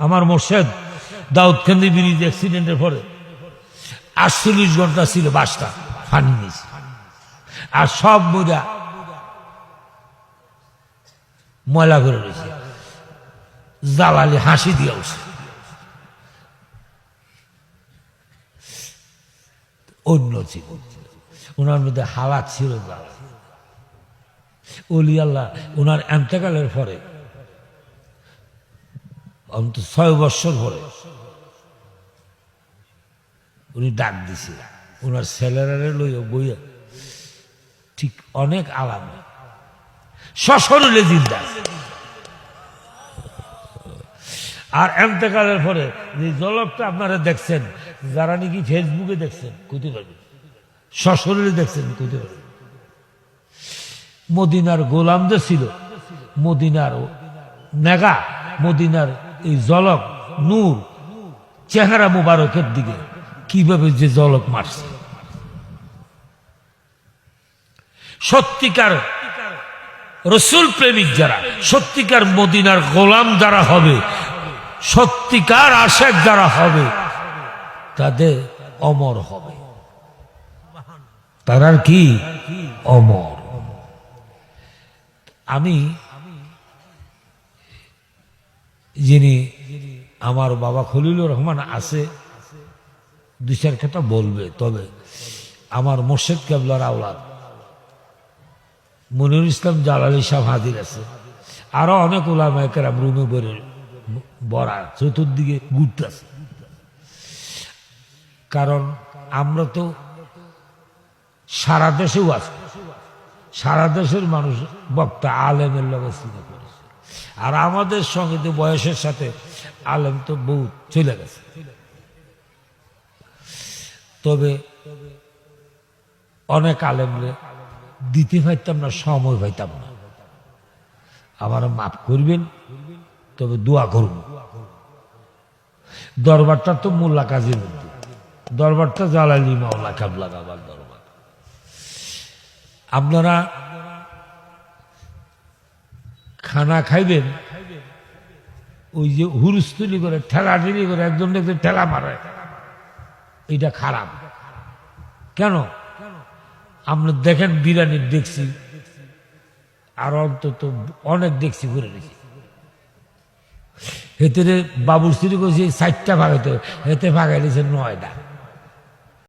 আমার মোর্শেদ দাউদকান্দি ব্রিজ অ্যাক্সিডেন্টের পরে 48 ঘন্টা ছিল বাসটা ফানি নিয়েছে, আর সব মুদা ময়লা করে রয়েছে, জ্বালালি হাসি দিয়ে উঠছে। অন্য ছিল, ওনার মধ্যে হালাত ছিল জ্বালা। অলি আল্লাহ ওনার এন্তেকালের পরে অন্তত 6 বছর পরে উনি ডাক দিছে ওনার ছেলেরা লইয়া বইয়া, ঠিক অনেক আলাম সশরীরে জিন্দা। আর এন্তেকালের পরে যে জলকটা আপনারা দেখছেন, যারা নাকি ফেসবুকে দেখছেন কইতে পারবেন, সশরীরে দেখছেন কইতে পারবেন। মদিনার গোলাম যে ছিল, মদিনার নেগা, মদিনার এই জলক নূর চেহারা মুবারকের দিকে কিভাবে যে জলক মারছে। সত্যিকার রসুল প্রেমিক যারা, সত্যিকার মদিনার গোলাম যারা হবে, সত্যিকার আশেক যারা হবে, তাদের অমর হবে, তারা কি অমর। আমি যিনি আমার বাবা খলিলুর রহমান আছে, 2-4 কথা বলবে, তবে আমার মোর্শেদ কেবলার আওলাদ মনিরুল ইসলাম জালালি সাহেব হাজির আছে, আরো অনেক উলামায়ে কেরাম রুমে বড়া চতুর্দিকে ঘুরতেছে। কারণ আমরা তো সারা দেশেও আছি, সারা দেশের মানুষ বক্তা আলেমের লগে চিনে করেছে, আর আমাদের সঙ্গে তো বয়সের সাথে আলেম তো বহুত চলে গেছে। তবে অনেক আলেমরে দিতে পাইতাম না, সময় পাইতাম না, আমার মাফ করবেন, তবে দোয়া করব। দরবারটা তো মোল্লা কাজীর মধ্যে, দরবারটা জালালি মাওলা কাবলা বাবার দরবার। আপনারা খানা খাইবেন, ওই যে হুরুস্তুলি করে ঠেলাঠেলি করে একজন একজন ঠেলা মারে, এটা খারাপ। কেন? আমরা দেখেন বিরিয়ানির দেখছি, আর অন্তত অনেক দেখছি ঘুরে রেখেছি, হেতে বাবুর স্ত্রী করছি 4টা ভাগাইতে, হেতে ভাগাই দিয়েছে 9টা।